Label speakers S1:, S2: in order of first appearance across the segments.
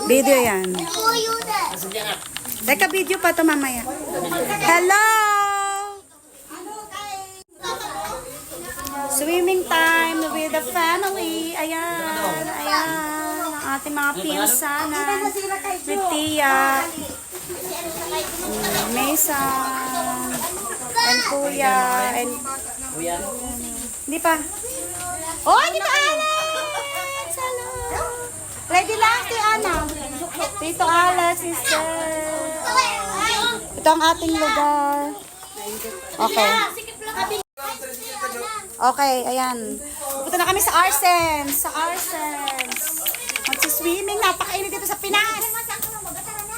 S1: Video yan. Teka, video pa to mamaya. Hello! Swimming time with the family. Ayan, ayan. Ang ating mga pinsanan. With Tia. Mason. And Kuya. And... Hindi pa. Oh, Tito Alex! Hello! Ready lang, Tito Ana. Tito Alex, sister. Ito ang ating lugar. Okay. Okay, ayan. Pupunta na kami sa Arsens. Sa Arsens. Magsiswimming. Napakainit dito sa Pinas.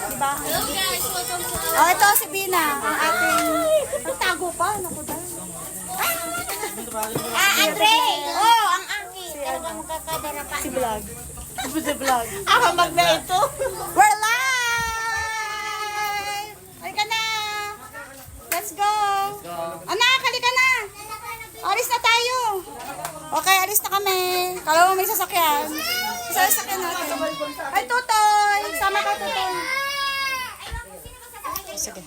S1: Diba?
S2: Hello guys, welcome to...
S1: Oh, ito si Bina. Ang ating... Nagtago pa. Naku dahil.
S2: Andre! Oh, ang angki. Talagang magkakadarapan.
S1: Si Vlog. Si Vlog.
S2: Habag na ito.
S1: We're live! Halika na! Let's go! Anak, halika na! Alis na tayo! Okay, alis na kami. Kala mo may sasakyan. Isa sasakyan natin. Ay, Tutoy! Sama ka, Tutoy. Sige.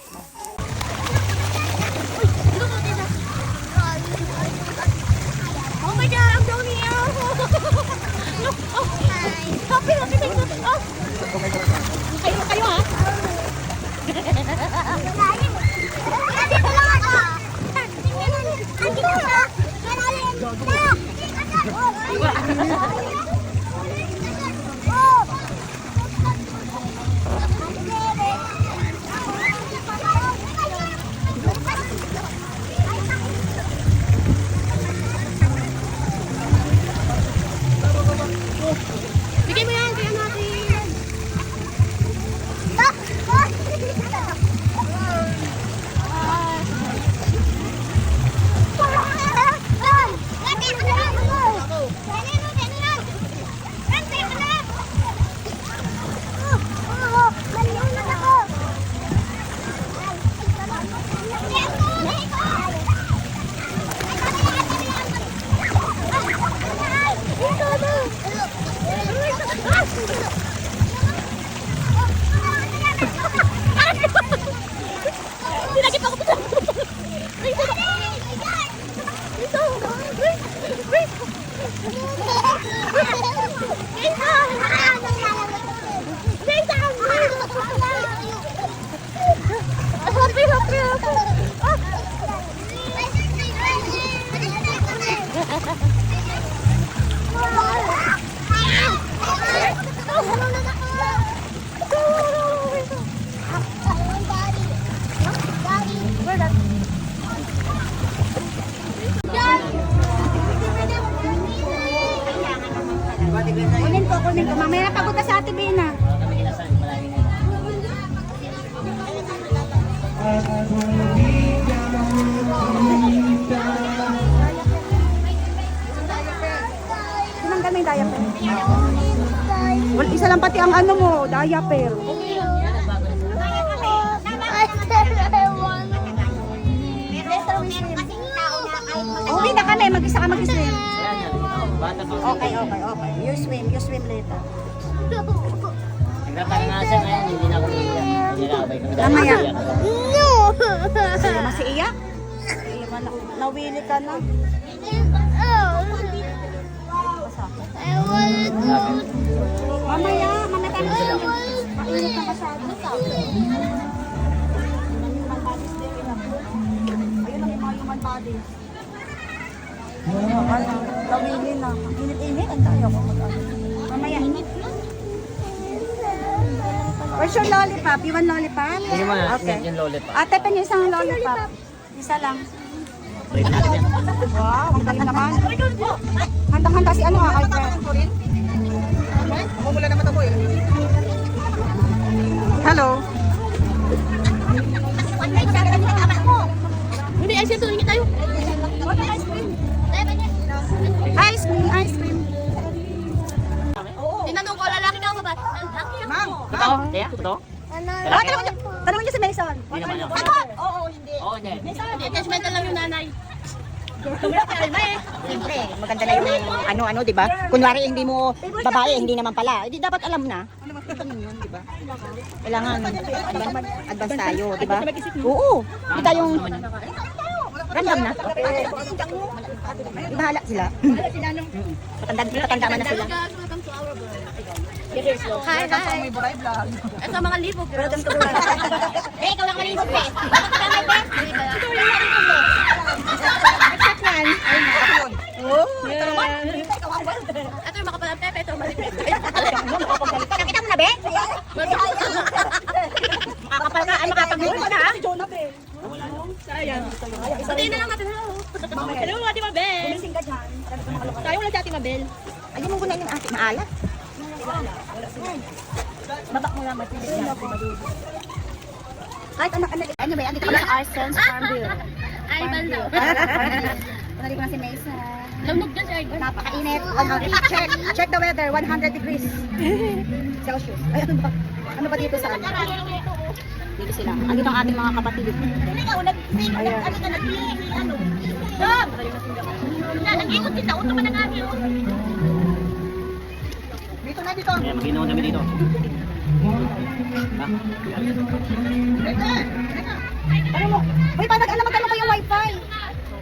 S2: Oh my God, I'm down here. Look, oh. Happy, happy, happy. Oh. Kayo ha? Andito lang ako. Andito lang. Bigay mo yan, kaya natin. Pinagit ako pa.
S1: Kunin ko. Mamaya napagod ka sa Ate Bina. Tinanggal mo yung diaper. Well, isa lang pati ang ano mo, diaper. Uwi na kami, mag-isa ka mag-swim. Okay. You swim later.
S3: Nagpapangasan ngayon, hindi na ako iiyak. Nilabay kami dahil
S1: Mamaya.
S3: iiyak ako.
S1: Sa'yo mas iiyak? Nawili ka na. Mamaya tayo na. Mainit na masyado. Ayun ang mga human body. Nawili na. Init-init. Ang tayo ako mag-ano. Mamaya. Where's your lollipop? You want lollipop?
S3: Hindi mo na,
S1: Okay.
S3: yung lollipop.
S1: Ate, pengen isang lollipop. Isa lang.
S3: Trip natin yan.
S1: Wow, ang galing naman. Handang-handa si ano ha, Alfred.
S4: Wala naman ako eh.
S1: Hello.
S2: Hindi, ay siya tulingin tayo.
S1: Ice cream.
S2: Tinanong ko, lalaki daw ba? Lalaki ako.
S4: Ma'am.
S3: Totoo? Kaya? Totoo?
S1: Tanongin niyo si Mason.
S3: Hindi naman ako.
S4: Oo, hindi.
S3: Oo, hindi.
S2: Hindi, judgmental lang yung nanay. Siyempre, maganda na yung ano, di ba? Kunwari hindi mo babae, hindi naman pala. Hindi dapat alam na. Yun, di ba? Kailangan advance tayo, di ba? Oo. Hindi tayong random na. Di bahala sila. Patanda na sila.
S1: Hi, hi. Ito mga libo.
S2: Welcome to Buray. Eh, ikaw lang malibog, be. Bakit ka may be? Ikaw lang malibog, be. Exact yan.
S1: Ito yung makapalang pepe. Ito yung malipit.
S2: Nakita mo na, be? Makakapal ka. Ay, makapag-move mo na, ha?
S1: Sabihin na lang natin. Hello, Ate Mabel. Tayo wala si Ate Mabel.
S2: Ayun mo na yung ate. Maalat. Baba mo lang. Kahit anak-anak. Anyway, andito kami sa Arsens Farmville.
S1: Ay, banda.
S2: Nandito ko na si Mesa.
S1: Lamnog dyan si Argon.
S2: Napakainit. Check the weather. 100 degrees Celsius. Ay, ano ba? Ano ba dito sa ano? Dito sila. Andito ang ating mga kapatid. Ayan.
S1: Nag-ikot din. Nauto pa na namin.
S2: Dito na dito.
S3: Kaya mag-inom kami dito.
S2: Ano mo? Uy, paano magkano pa yung wifi?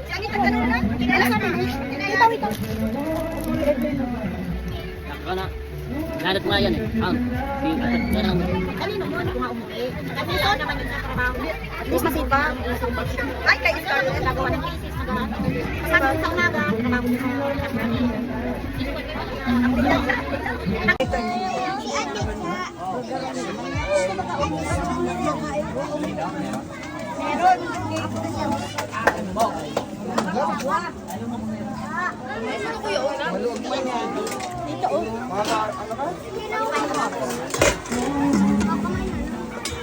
S2: Si Anita, gano'n na? Ano sabi mo? Ito.
S3: Ako na. Nanat nga yan eh.
S2: Kanino mo? Hindi ko nga umuwi. Kanino naman yung trabaho. At least masipag. Ay, kayo sa nagawa ng thesis. Sabi ko sa umaga, trabaho ko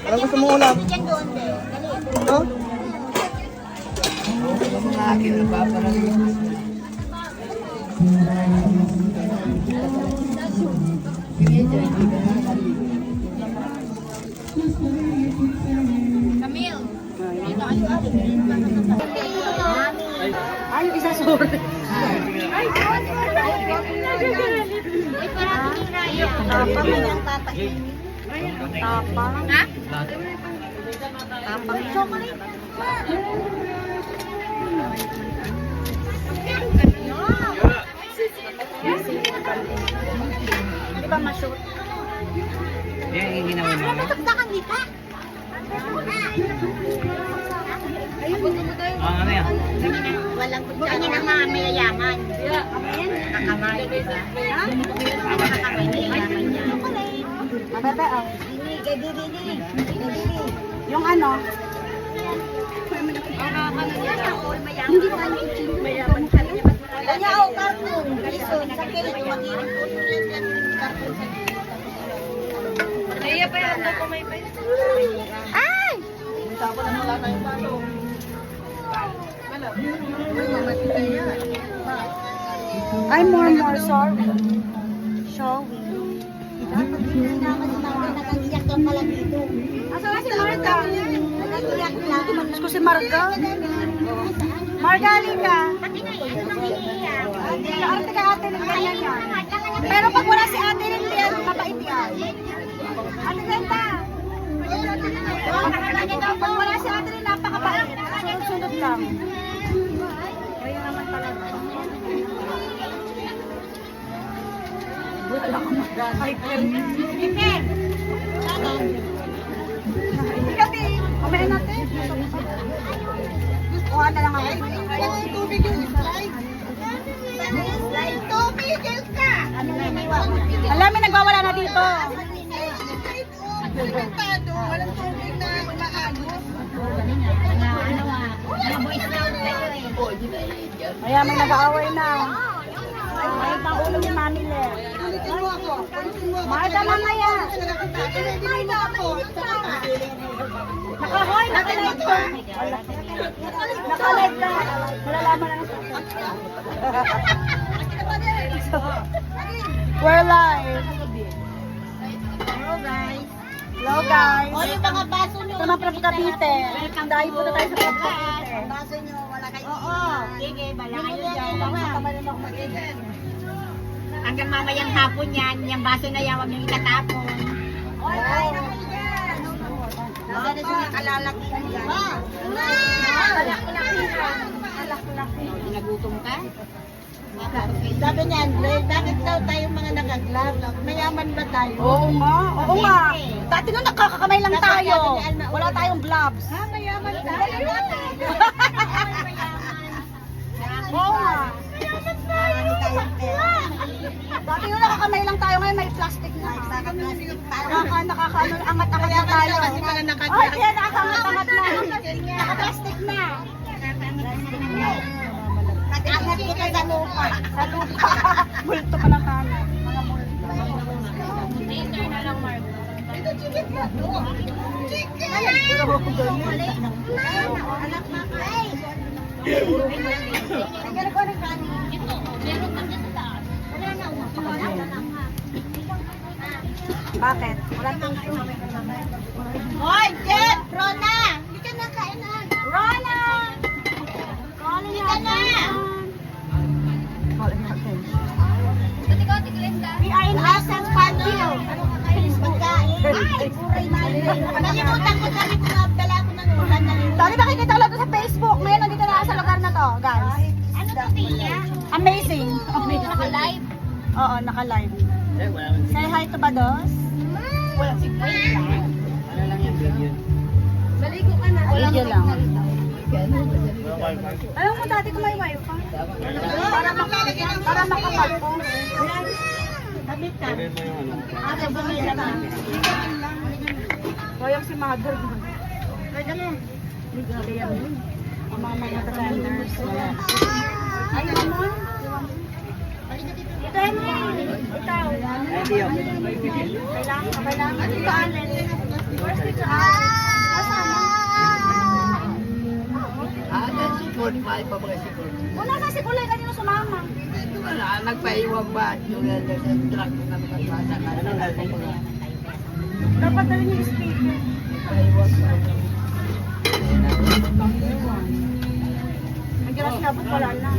S4: Alam gusto mo ulam? Oh?
S2: Ay, isa sorry. Tapang yung tatain. Tapang. Ha? Tapang. Chocolate. Di ba ma-shoot?
S3: Yan yung ginawa mo. Ano yan?
S2: Walang kanya ng mga mayayaman. Nakakamay, di ba? Nakakamay, mayayaman niya. Mababa, oh. Yung ano? Hindi ko ano yung mayaman. Kanya, oh, cartoon. Listen, sa cake, mag-irin po.
S1: Naiya pa yan. Ako may pa.
S2: Ay! I'm more sorry. Showing. Dapat hindi naman si Marga nag-iyak lang pala dito. Asa si Marga? Nag-iyak lang. Mas ko si Marga. Marga, halika. Arte ka ate ng ganyan yan. Pero pag wala si ate rin yan, mabait yan. Ate Ganda. Pag wala si ate rin, napakabait. Sunod-sunod lang. Kaya naman talaga. Wala akong mag-ay. Ipen! Kasi, kumain natin. Kuha na lang ako. Tubig yung slide. Tubig ka! Alam mo, nagwawala na dito.
S4: Walang tubig na maagos.
S2: Kaya may nag-aaway na. Ay, pang ulo ni Mami Le.
S4: Ulitin mo ako.
S2: Marga mamaya.
S4: Marga ako.
S2: Nakahoy, nakalive ka. Nakalive ka. Malalaman na We're live. Hello guys.
S4: O yung mga baso nyo.
S2: Sama from Cavite. Dahil po na tayo sa Cavite.
S4: Baso nyo, wala
S2: Oo, sige, bala kayo dyan. Hanggang mamayang hapon yan, yung baso na yan, huwag niyong itatapon. Oy, kain na kayo dyan. Nasa na siya nakalalaki na yan. Alak-laki. Nagutom ka?
S5: Sabi niyan, bakit daw tayong mga nakaglove? Mayaman ba tayo?
S1: Oo nga. Dati nung nakakakamay lang tayo. Wala tayong gloves.
S5: Ha, mayaman tayo.
S1: Oo nga. Dati nung nakakamay lang tayo, ngayon may plastic na. Angat-angat na tayo.
S5: Kasi mga
S1: Ay,
S5: nakaglove.
S1: kaya nakakangat-angat na. Naka-plastic na.
S5: Nag-angat kita sa lupa.
S1: Sa lupa. Multo pa lang kanan. Mga multo. Bakit? Wala tissue.
S5: Hoy, Jeff! Rona! Hindi ka na kainan.
S1: Rona!
S5: Hindi ka na!
S1: We are in Asen's Patio.
S5: Pagkain. Ay, buray na. Nalimutan ko, sabi ko nga, dala ko ng ulan na rin.
S1: Dali nakikita ko lang to sa Facebook. Ngayon nandito na sa lugar na to, guys.
S5: Ano to, Tia?
S1: Amazing.
S5: Naka-live?
S1: Oo, naka-live.
S3: Eh, wala man.
S1: Say hi to Bados.
S5: Wala si
S3: Ano lang yan, video.
S5: Baligo ka na.
S1: Video lang.
S3: Wala wifi.
S1: Alam mo dati ko may wifi. Para makapag po.
S3: Pwede mo yung ano.
S5: Ate, bumila na.
S1: Koyong si Mother. Pwede mo. Ang mga trainers. Ay, naman. Ito mo. Ikaw.
S3: Ay, hindi yun.
S1: Kailangan. Ito, Allen. Where's the
S6: Si Kulay pa mga si Kulay.
S1: Wala na si Kulay kanino sumama.
S6: Ito ka na, nagpaiwang ba? Yung truck na nakapasa ka.
S1: Dapat dali yung speaker. Ang giras na buk wala na.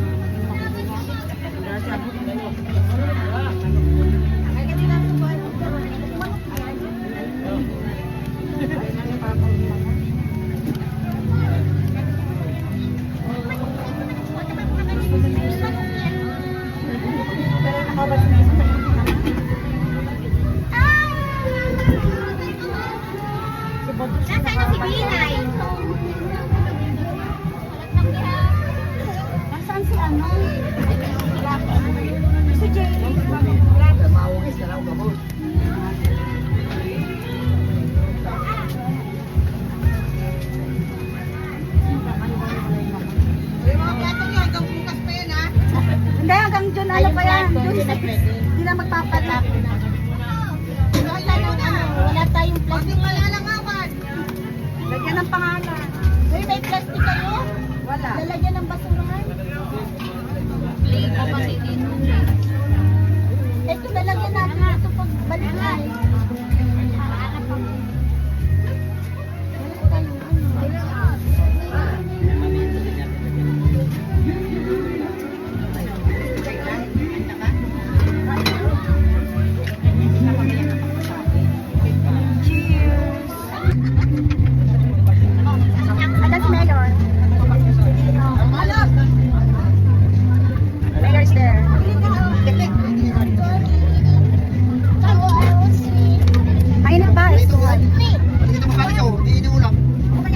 S1: Pero nakabas na yun.
S5: Nasaan na si Binay?
S1: Nasaan si ano? Si Jay.
S6: Mawagis ka lang kabos.
S1: Hindi, hanggang June ano pa yan? June 6. Hindi na magpapatak.
S5: Wala tayong plastic. Wala lang awan.
S1: Lagyan ng pangalan.
S5: Uy, may plastic kayo?
S1: Wala.
S5: Lalagyan ng basurahan? Ito, lalagyan natin ito pag balikan.
S1: Adan si Mayor. Mayor's there. Mainit ba?
S6: Hindi naman kami yun, hindi iniulam. Hindi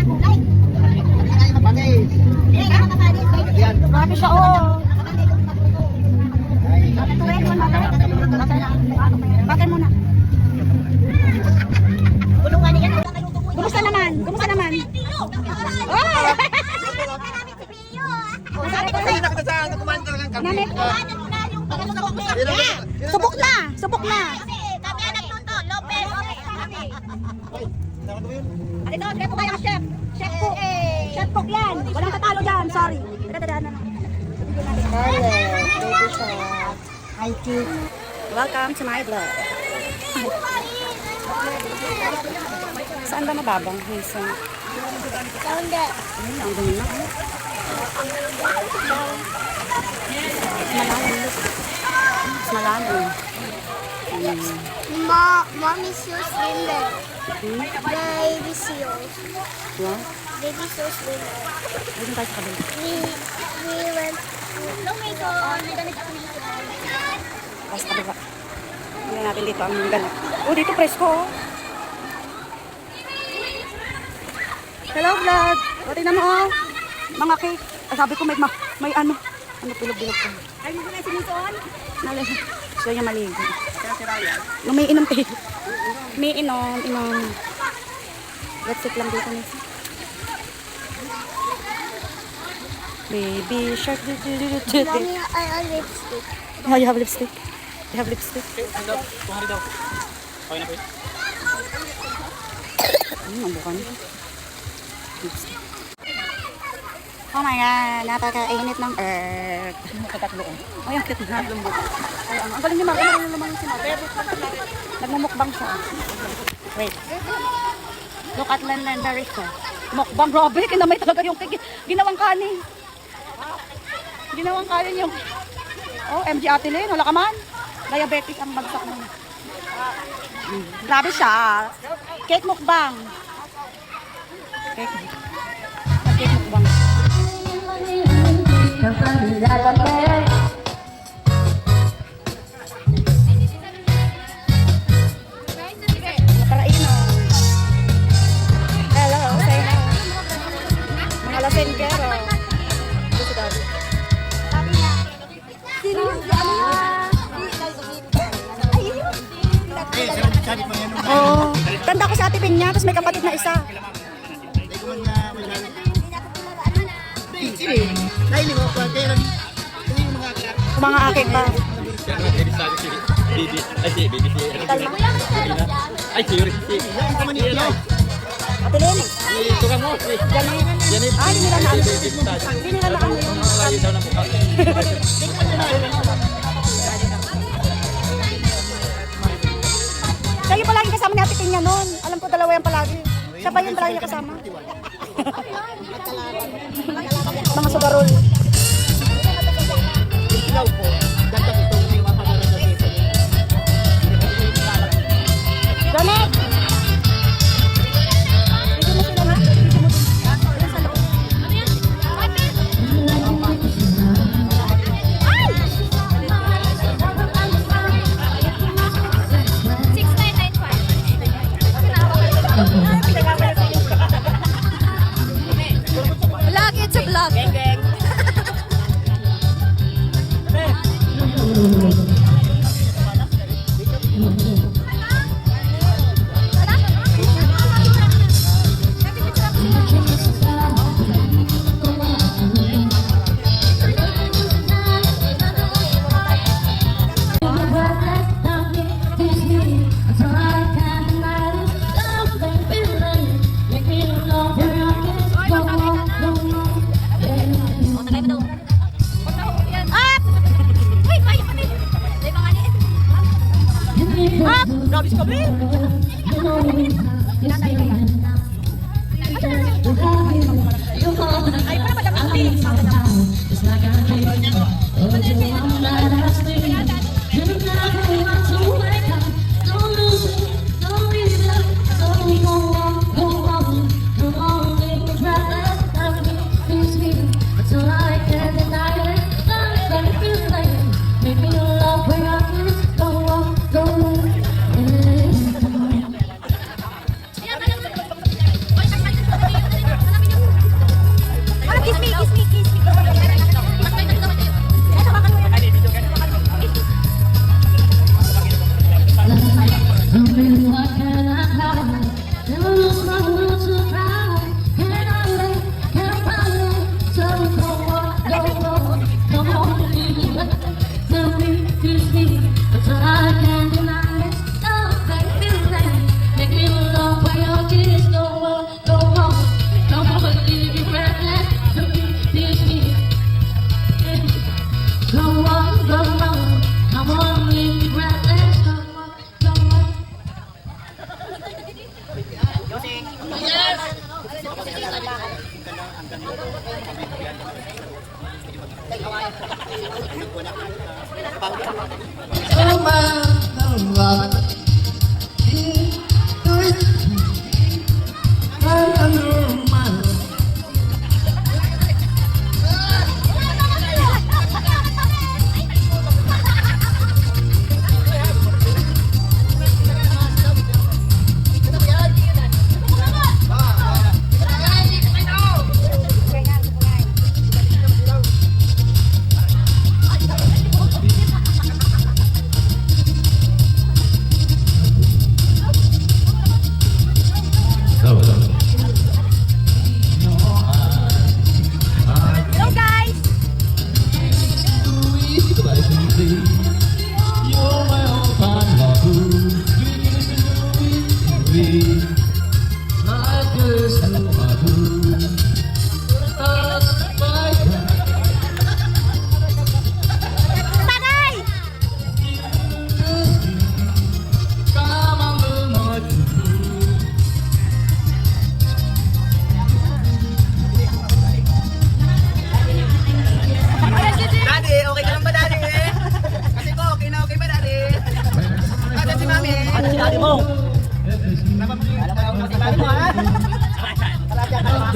S6: kayo mapanis. Yan.
S1: Grabe siya, oh.
S6: Ay,
S1: Tuwin mo na. Bakit muna? Kumusta naman? Kumusta naman? Oh!
S6: Ay, nakita sa kumain talaga kami.
S1: Nanit. Subok na! Subok na!
S5: Kami ang nagluto, Lopez.
S1: Ito, kaya po kayo, chef. Chef cook. Chef cook yan. Walang katalo dyan. Sorry. Dadaan na. Welcome to my vlog. Saan ba nababang? Hazen.
S5: Kaunda.
S1: Ang dumi na. Mas malalim.
S5: Mommy seals swimmer. Baby seals.
S1: Yeah.
S5: Baby seals swimmer.
S1: Dito tayo sa kabila.
S5: We went no may doon. May damit ako nila.
S1: Tapos kabila. Hindi natin dito ang ganap. Oh, dito presko. Oh. Hello, vlog. O, tingnan mo, oh. Mga cake. Ah, sabi ko may ano. Ano, bilog-bilog ko.
S5: Ay, hindi ko na sinusuon.
S1: Gusto niya maligo. Umiinom tayo. Umiinom. Let's sit lang dito, Miss. Baby shark.
S5: Mommy, I have lipstick.
S1: Oh, you have lipstick. You have lipstick. Ang bukan. Oh my God, napaka-init ng earth. Oh, yung cute na. Ang galing ni Mark. Ang galing si Mark. Nagmumukbang siya. Wait. Look at Legendary ko. Mukbang, grabe. Kinamay talaga yung cake. Ginawang kanin. Ginawang kanin yung... Oh, MG Ate Lynn. Wala ka man. Diabetic ang bagsak mo. Grabe siya. Cake mukbang. Cake mukbang. Hello, say hi. Mga lasenggero. Ito si Daddy. Oo. Tanda ko sa Ate Pinya, tapos may kapatid na isa. Mga aking pa. Ate Lene. Ay, hindi nila na ano. Hindi nila na ano yung... Siya yung palagi kasama ni Ate Pinya noon. Alam ko dalawa yan palagi. Siya pa yung palagi niya kasama. Mga sugarol. Janet! Dito mo sila na. Dito mo. Dito sa loob.
S5: Vlog, it's a vlog. Gang, gang.
S4: Wala si daddy mo.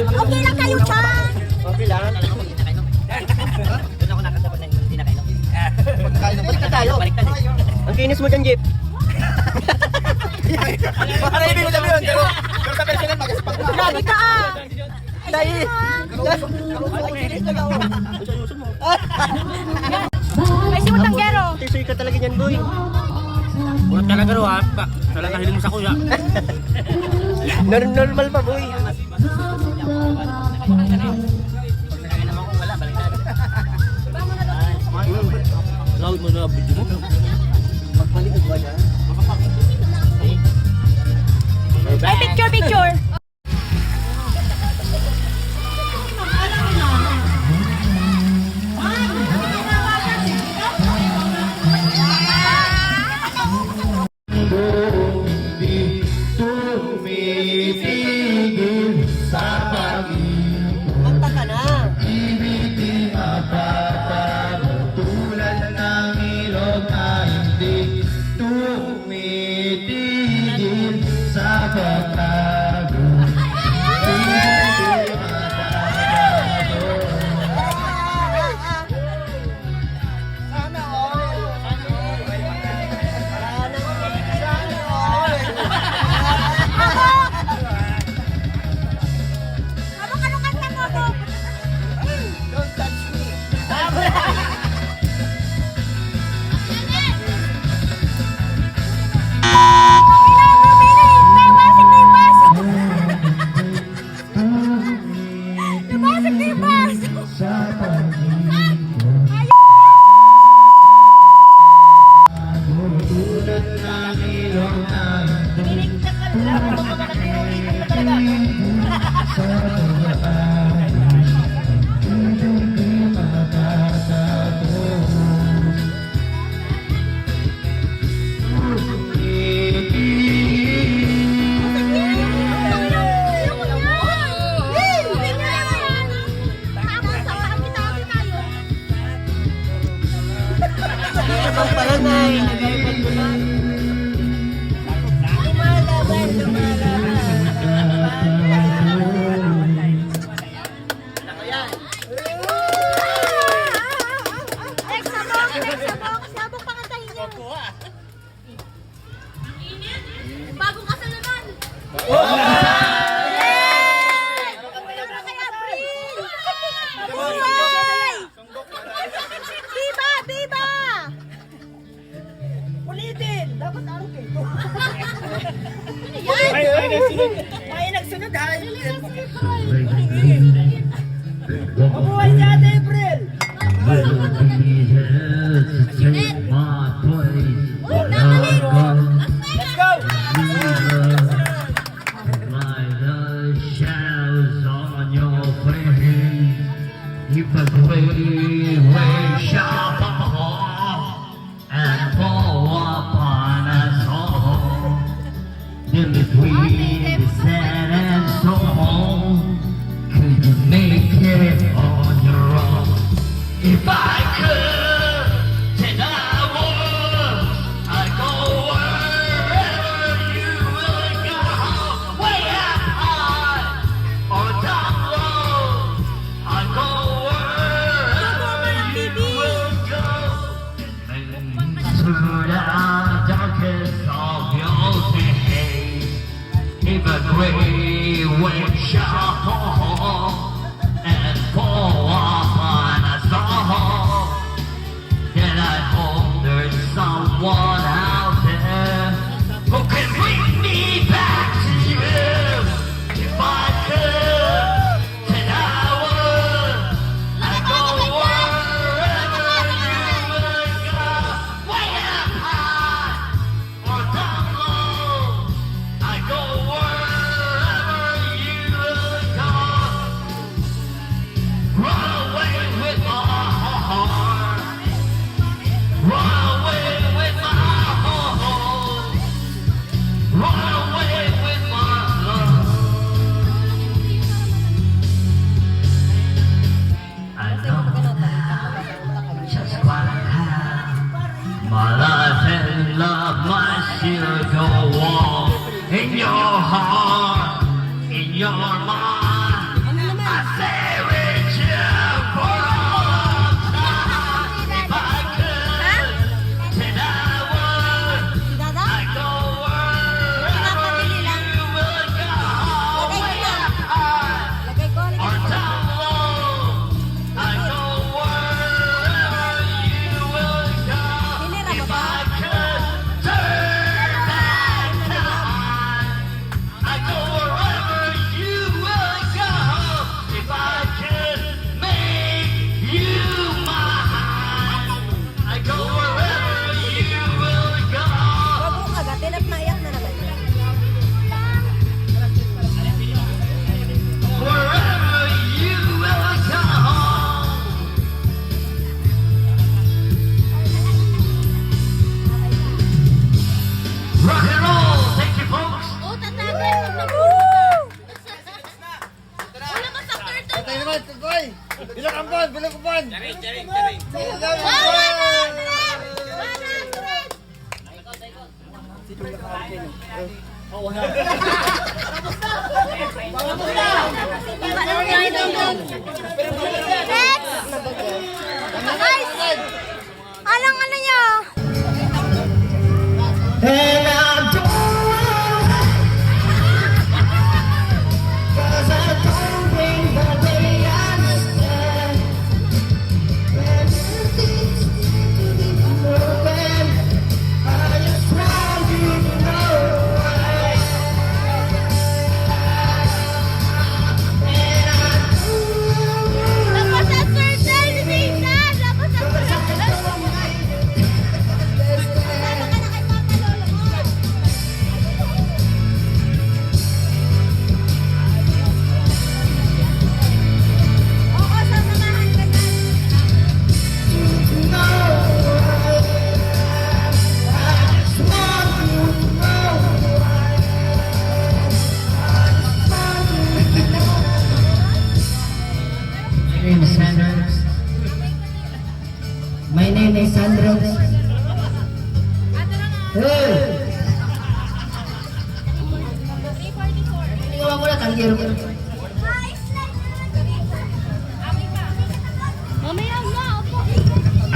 S5: Okay lang kayo, Chan.
S4: Okay lang.
S3: Doon ako nakatapat ng hindi na kayo.
S4: Balik na tayo. Ang kinis mo dyan, Jeep. Baka na ibig mo sabi yun, pero sa personal magaspag ka.
S5: Lagi ka ah.
S4: Dahil.
S5: May simutanggero.
S4: Tisoy ka talaga niyan, boy.
S3: Wala talaga ro ha. Talaga hiling mo sa kuya.
S4: Normal pa, boy.
S3: Lawid mo na video mo.
S4: Magpalikod ba dyan?
S5: Ay, picture, picture.
S4: Kanta ka na.
S5: Anong kanta mo po?
S4: Don't touch me.
S5: Nabasag na yung baso.
S4: Ibang paranay.
S5: Bagong kasalanan. Viva! Viva!
S4: Ulitin. Dapat araw kayo.
S5: Yan!
S4: May nagsunod ha. Mabuhay si Ate April.
S5: Uy, nakalit!
S4: Let's go.
S7: Keep a great way, shop and fall upon us all. In between the sand and stone, could you make it on your own? If I could, then I would. I'd go wherever you would go, way up high or down low. I'd go wherever you would go. Through the darkest of your days, if a great wind shall and fall upon us all, then I hope there's someone out there who can bring me back to you. If I could, then I would. I'd go wherever you would go, way up high or down low. I'd go wherever you would go. Run away with my heart. Run away with my heart. Run away with my love. I know just what I have. My life and love, my still go
S5: Alang ano niya?
S7: And I don't cause I don't think that they understand when things to be broken. I just want you to know and I
S5: Tapos ang birthday ni Tina! Tapos ang birthday! Sama ka na kay Papa Lolo mo! Oo, sasamahan ka na!
S7: My name is Sandro. Hey! Tingnan mo na, tanggiro ko.
S5: Mamaya na, opo!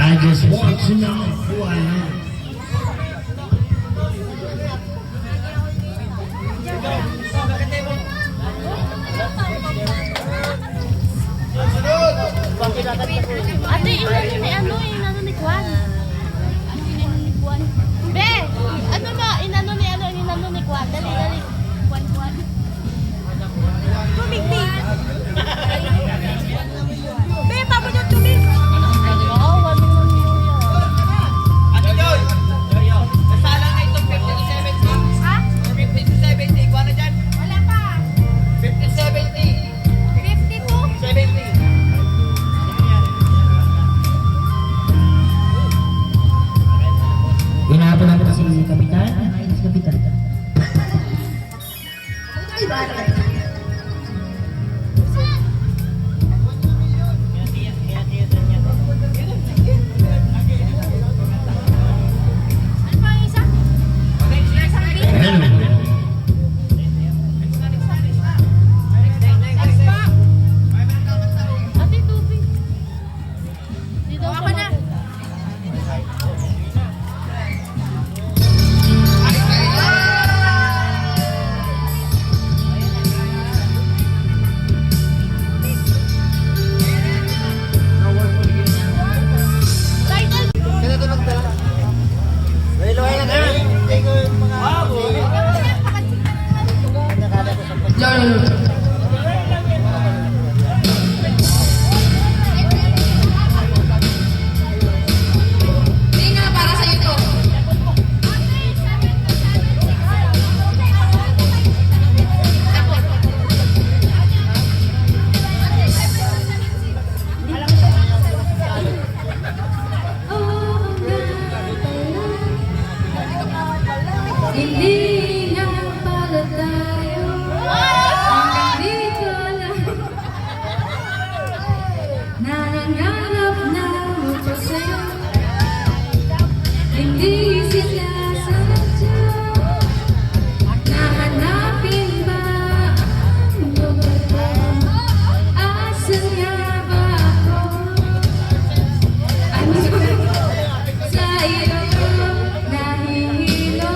S7: I just want to know who I am.
S5: Ate, inano ni Kwan. Inano ni Kwan. Be, inano ni Kwan. Dali. Kwan. Tumig, Be. Be, tapos yung tumig. Oo, wala nang
S6: Ate Joy! Nasalang na itong 50 to 70.
S5: Ha?
S6: 50 to 70. Ikuha na dyan.
S5: Wala pa.
S6: 50 to 70.
S5: 52.
S6: 70.
S7: Ginapon natin si Kapitan. Ay, si Kapitan.
S5: Ano pa ang isa?
S7: Hello.
S5: Next pa. Ate, tubig. Dito ako na.
S8: Hindi na pala tayo hanggang dito lang. Nangangarap na ako sa'yo, hindi sinasadya. Nahanapin ba ang lugar ko? Asan nga ba ako? Ano sa iyo nahihilo?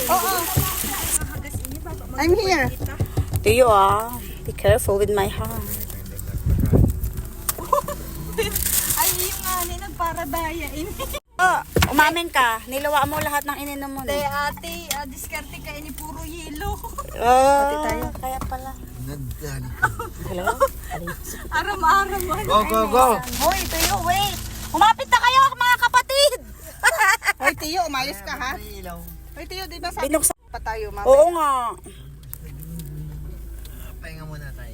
S1: Oo.
S2: I'm here.
S1: Tiyo be careful with my hand.
S5: Ay, yung nga, nagparadaya.
S1: Oh, umamin ka. Nilawa mo lahat ng ininom mo.
S5: Ate, ate, diskarte ka ini puro yelo.
S1: Oh, kaya pala.
S5: Aram-aram.
S4: Go, go, go.
S1: Hoy, Tiyo, wait. Umapit na kayo, mga kapatid.
S2: Hoy, Tiyo, umayos ka ha? Hoy, Tiyo, di ba sabi
S1: Binuksan.
S2: pa tayo, mama?
S1: Oo nga.
S4: Pahinga muna tayo.